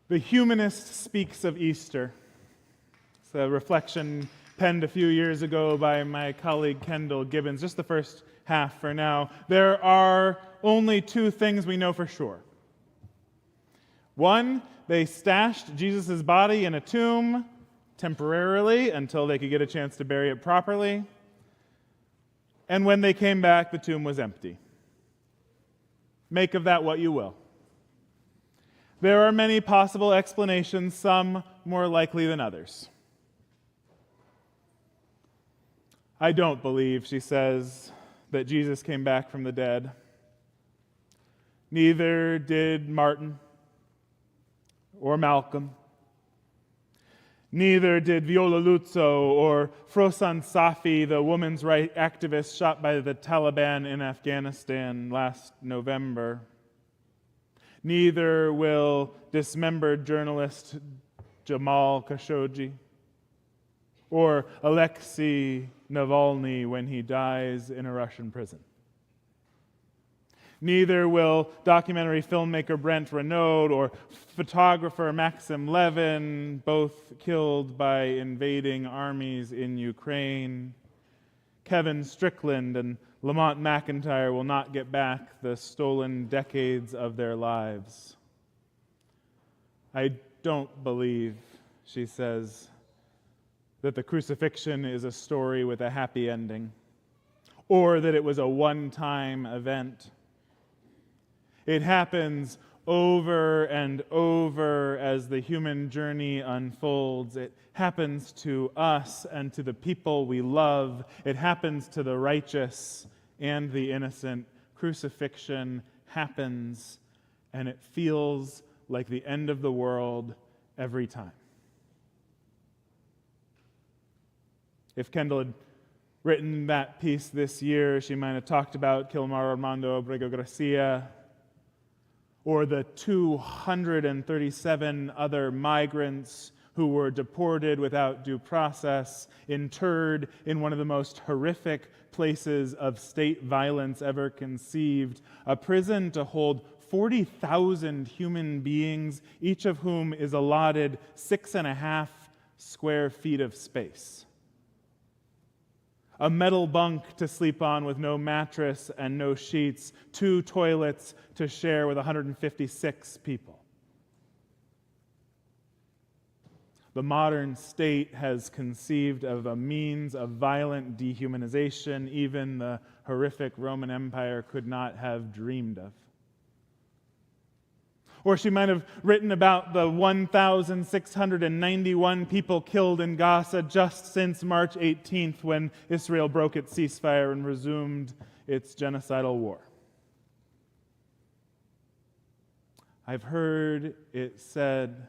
The Humanist speaks of Easter. It's a reflection penned a few years ago by my colleague Kendall Gibbons, just the first half for now. There are only two things we know for sure. One, they stashed Jesus' body in a tomb temporarily until they could get a chance to bury it properly. And when they came back, the tomb was empty. Make of that what you will. There are many possible explanations, some more likely than others. I don't believe, she says, that Jesus came back from the dead. Neither did Martin or Malcolm. Neither did Viola Luzzo or Frosan Safi, the women's rights activist shot by the Taliban in Afghanistan last November. Neither will dismembered journalist Jamal Khashoggi or Alexei Navalny when he dies in a Russian prison. Neither will documentary filmmaker Brent Renaud or photographer Maxim Levin, both killed by invading armies in Ukraine. Kevin Strickland and Lamont McIntyre will not get back the stolen decades of their lives. I don't believe, she says, that the crucifixion is a story with a happy ending, or that it was a one-time event. It happens over and over as the human journey unfolds. It happens to us and to the people we love. It happens to the righteous and the innocent. Crucifixion happens, and it feels like the end of the world every time. If Kendall had written that piece this year, she might have talked about Kilmar Armando Abrego Gracia, or the 237 other migrants who were deported without due process, interred in one of the most horrific places of state violence ever conceived, a prison to hold 40,000 human beings, each of whom is allotted 6.5 square feet of space. A metal bunk to sleep on with no mattress and no sheets, 2 toilets to share with 156 people. The modern state has conceived of a means of violent dehumanization even the horrific Roman Empire could not have dreamed of. Or she might have written about the 1,691 people killed in Gaza just since March 18th when Israel broke its ceasefire and resumed its genocidal war. I've heard it said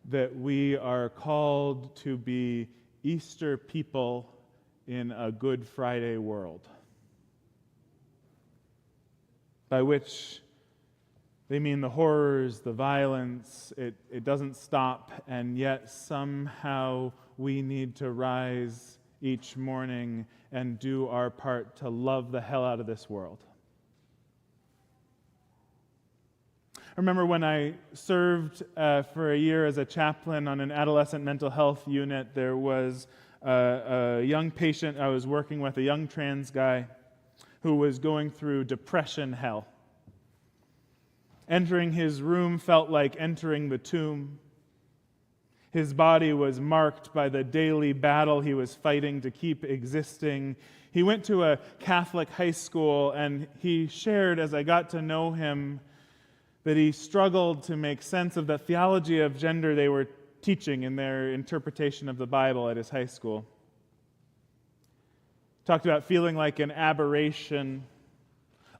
that we are called to be Easter people in a Good Friday world, by which they mean the horrors, the violence. It doesn't stop, and yet somehow we need to rise each morning and do our part to love the hell out of this world. I remember when I served for a year as a chaplain on an adolescent mental health unit, there was a young patient I was working with, a young trans guy, who was going through depression hell. Entering his room felt like entering the tomb. His body was marked by the daily battle he was fighting to keep existing. He went to a Catholic high school, and he shared, as I got to know him, that he struggled to make sense of the theology of gender they were teaching in their interpretation of the Bible at his high school. Talked about feeling like an aberration,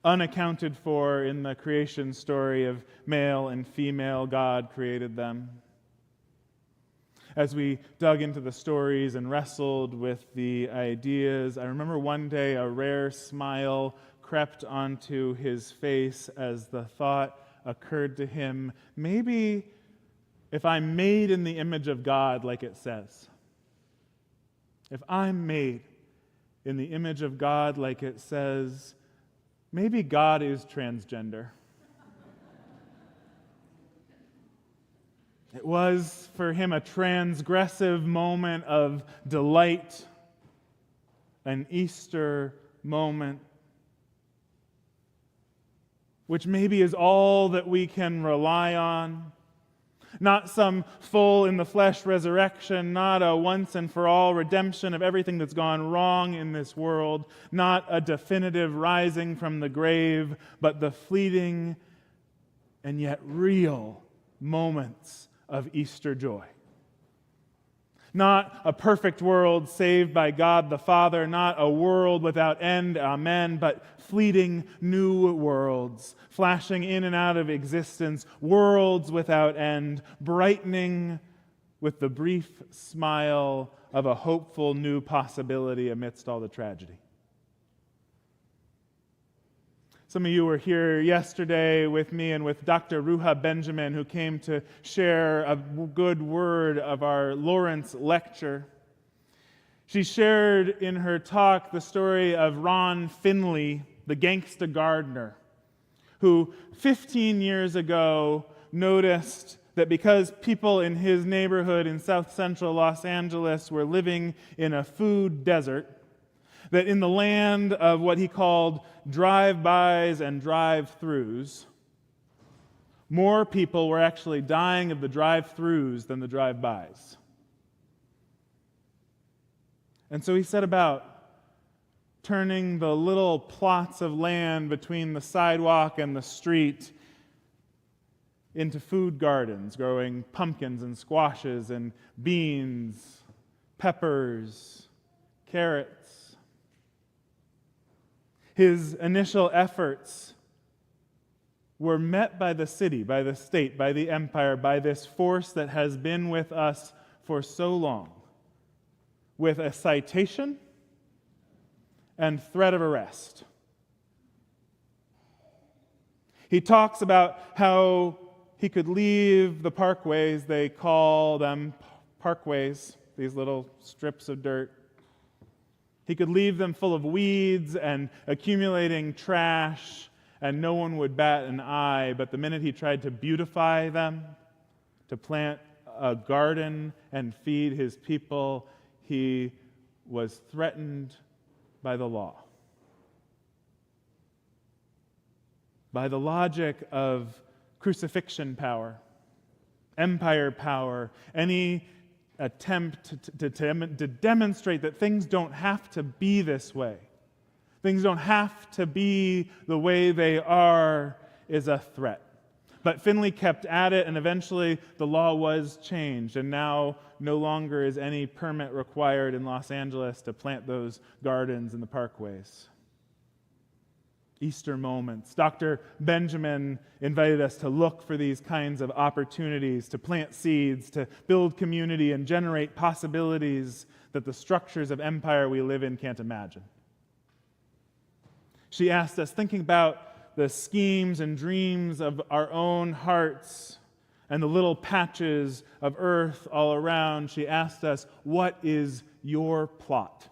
unaccounted for in the creation story of male and female. God created them. As we dug into the stories and wrestled with the ideas, I remember one day a rare smile crept onto his face as the thought occurred to him, maybe if I'm made in the image of God like it says, if I'm made in the image of God like it says, maybe God is transgender. It was for him a transgressive moment of delight, an Easter moment, which maybe is all that we can rely on. Not some full in the flesh resurrection, not a once and for all redemption of everything that's gone wrong in this world, not a definitive rising from the grave, but the fleeting and yet real moments of Easter joy. Not a perfect world saved by God the Father, not a world without end, amen, but fleeting new worlds, flashing in and out of existence, worlds without end, brightening with the brief smile of a hopeful new possibility amidst all the tragedy. Some of you were here yesterday with me and with Dr. Ruha Benjamin, who came to share a good word of our Lawrence lecture. She shared in her talk the story of Ron Finley, the gangsta gardener, who 15 years ago noticed that because people in his neighborhood in south central Los Angeles were living in a food desert, that in the land of what he called drive-bys and drive-throughs, more people were actually dying of the drive-throughs than the drive-bys. And so he set about turning the little plots of land between the sidewalk and the street into food gardens, growing pumpkins and squashes and beans, peppers, carrots. His initial efforts were met by the city, by the state, by the empire, by this force that has been with us for so long, with a citation and threat of arrest. He talks about how he could leave the parkways, they call them parkways, these little strips of dirt. He could leave them full of weeds and accumulating trash, and no one would bat an eye. But the minute he tried to beautify them, to plant a garden and feed his people, he was threatened by the law. By the logic of crucifixion power, empire power, any attempt to demonstrate that things don't have to be this way. Things don't have to be the way they are is a threat. But Finley kept at it, and eventually the law was changed, and now no longer is any permit required in Los Angeles to plant those gardens in the parkways. Easter moments. Dr. Benjamin invited us to look for these kinds of opportunities, to plant seeds, to build community and generate possibilities that the structures of empire we live in can't imagine. She asked us, thinking about the schemes and dreams of our own hearts and the little patches of earth all around, she asked us, what is your plot?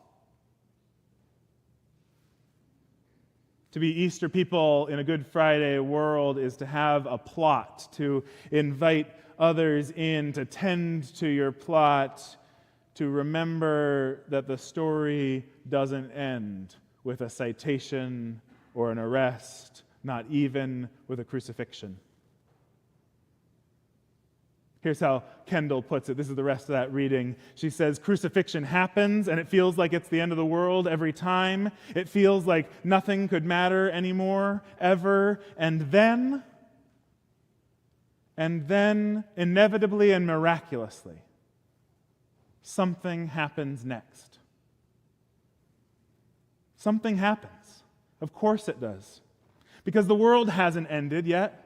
To be Easter people in a Good Friday world is to have a plot, to invite others in, to tend to your plot, to remember that the story doesn't end with a citation or an arrest, not even with a crucifixion. Here's how Kendall puts it. This is the rest of that reading. She says, crucifixion happens, and it feels like it's the end of the world every time. It feels like nothing could matter anymore, ever. And then, inevitably and miraculously, something happens next. Something happens. Of course it does. Because the world hasn't ended yet.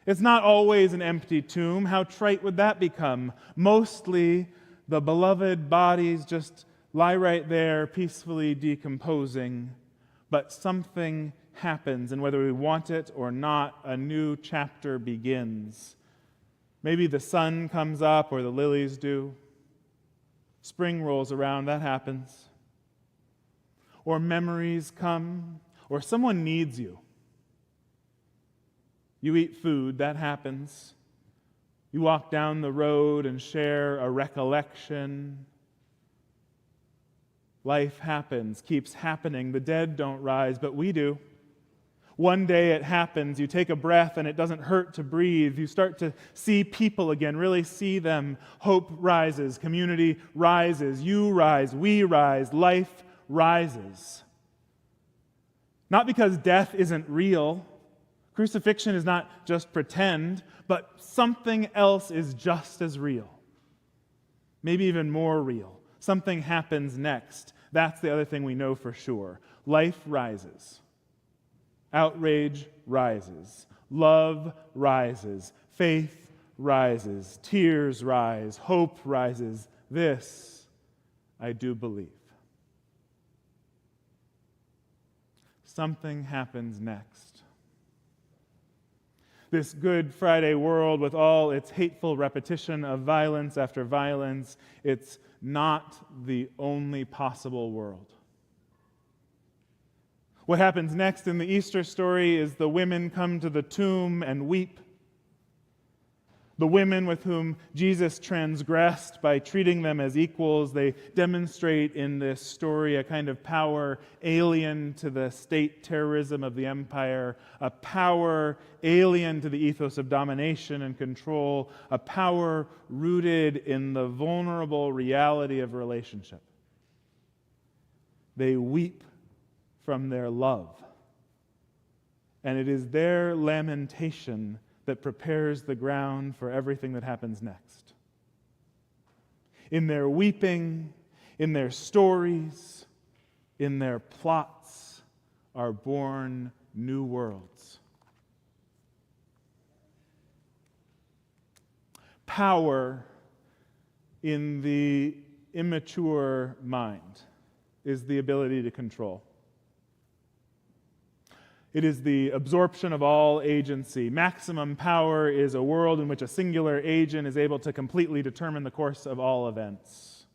It's not always an empty tomb. How trite would that become? Mostly, the beloved bodies just lie right there, peacefully decomposing. But something happens, and whether we want it or not, a new chapter begins. Maybe the sun comes up, or the lilies do. Spring rolls around, that happens. Or memories come, or someone needs you. You eat food, that happens. You walk down the road and share a recollection. Life happens, keeps happening. The dead don't rise, but we do. One day it happens. You take a breath and it doesn't hurt to breathe. You start to see people again, really see them. Hope rises, community rises, you rise, we rise, life rises. Not because death isn't real. Crucifixion is not just pretend, but something else is just as real. Maybe even more real. Something happens next. That's the other thing we know for sure. Life rises. Outrage rises. Love rises. Faith rises. Tears rise. Hope rises. This I do believe. Something happens next. This Good Friday world, with all its hateful repetition of violence after violence, it's not the only possible world. What happens next in the Easter story is the women come to the tomb and weep. The women with whom Jesus transgressed by treating them as equals, they demonstrate in this story a kind of power alien to the state terrorism of the empire, a power alien to the ethos of domination and control, a power rooted in the vulnerable reality of relationship. They weep from their love, and it is their lamentation that prepares the ground for everything that happens next. In their weeping, in their stories, in their plots are born new worlds. Power in the immature mind is the ability to control. It is the absorption of all agency. Maximum power is a world in which a singular agent is able to completely determine the course of all events.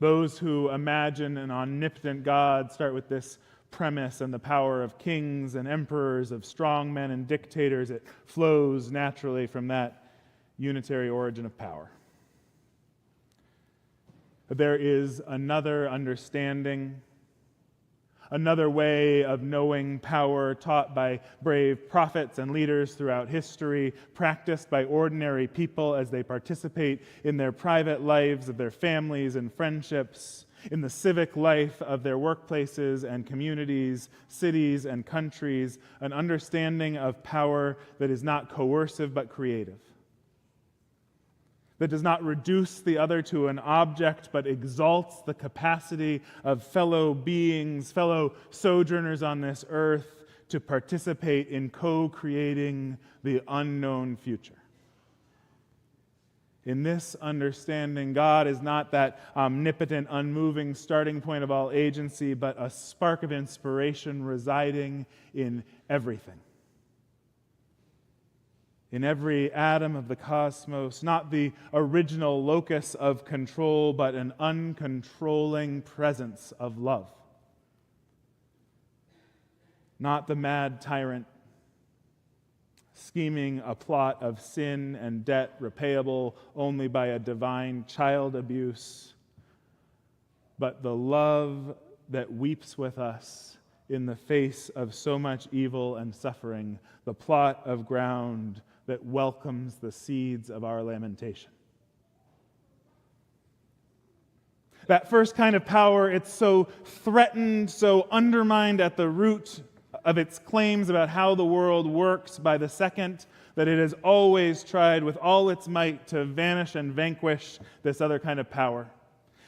Those who imagine an omnipotent God start with this premise and the power of kings and emperors, of strong men and dictators. It flows naturally from that unitary origin of power. But there is another understanding, another way of knowing power taught by brave prophets and leaders throughout history, practiced by ordinary people as they participate in their private lives of their families and friendships, in the civic life of their workplaces and communities, cities and countries, an understanding of power that is not coercive but creative, that does not reduce the other to an object, but exalts the capacity of fellow beings, fellow sojourners on this earth, to participate in co-creating the unknown future. In this understanding, God is not that omnipotent, unmoving starting point of all agency, but a spark of inspiration residing in everything. In every atom of the cosmos, not the original locus of control, but an uncontrolling presence of love. Not the mad tyrant scheming a plot of sin and debt repayable only by a divine child abuse, but the love that weeps with us in the face of so much evil and suffering, the plot of ground that welcomes the seeds of our lamentation. That first kind of power, it's so threatened, so undermined at the root of its claims about how the world works by the second, that it has always tried with all its might to vanish and vanquish this other kind of power.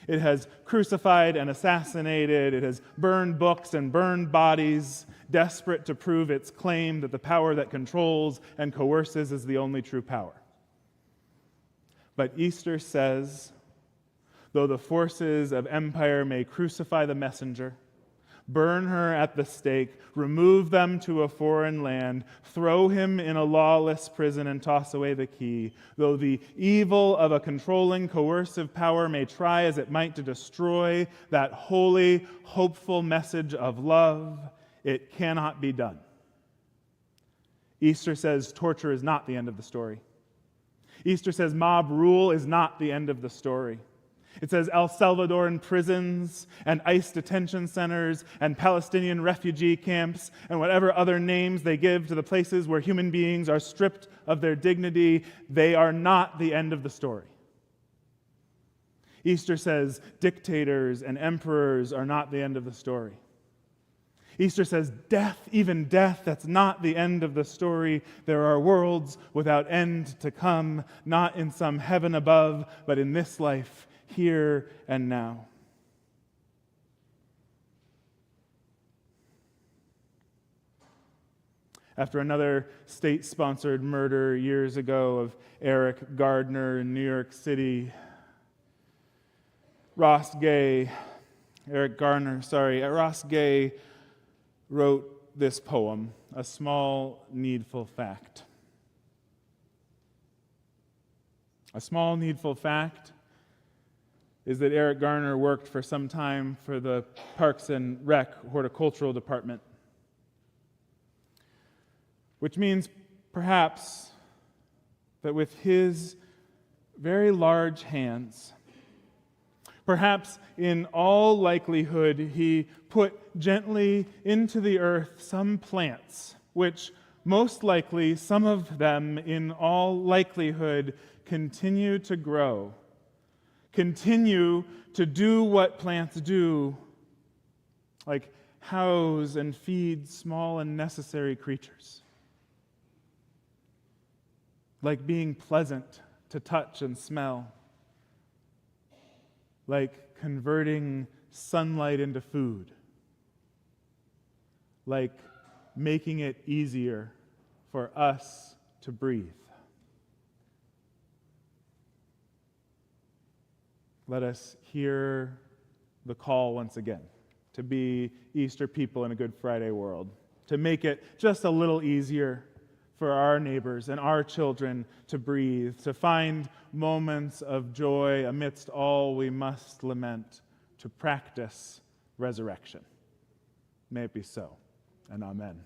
It has crucified and assassinated. It has burned books and burned bodies, desperate to prove its claim that the power that controls and coerces is the only true power. But Easter says, though the forces of empire may crucify the messenger, burn her at the stake, remove them to a foreign land, throw him in a lawless prison and toss away the key, though the evil of a controlling, coercive power may try as it might to destroy that holy, hopeful message of love, it cannot be done. Easter says torture is not the end of the story. Easter says mob rule is not the end of the story. It says El Salvadoran prisons and ICE detention centers and Palestinian refugee camps and whatever other names they give to the places where human beings are stripped of their dignity, they are not the end of the story. Easter says dictators and emperors are not the end of the story. Easter says death, even death, that's not the end of the story. There are worlds without end to come, not in some heaven above, but in this life, here and now. After another state-sponsored murder years ago of Eric Gardner in New York City, Ross Gay wrote this poem, A Small Needful Fact. A small needful fact is that Eric Garner worked for some time for the Parks and Rec Horticultural Department, which means perhaps that with his very large hands, perhaps in all likelihood, he put gently into the earth some plants, which most likely, some of them in all likelihood, continue to grow, continue to do what plants do, like house and feed small and necessary creatures, like being pleasant to touch and smell, like converting sunlight into food, like making it easier for us to breathe. Let us hear the call once again to be Easter people in a Good Friday world, to make it just a little easier for our neighbors and our children to breathe, to find moments of joy amidst all we must lament, to practice resurrection. May it be so, and amen.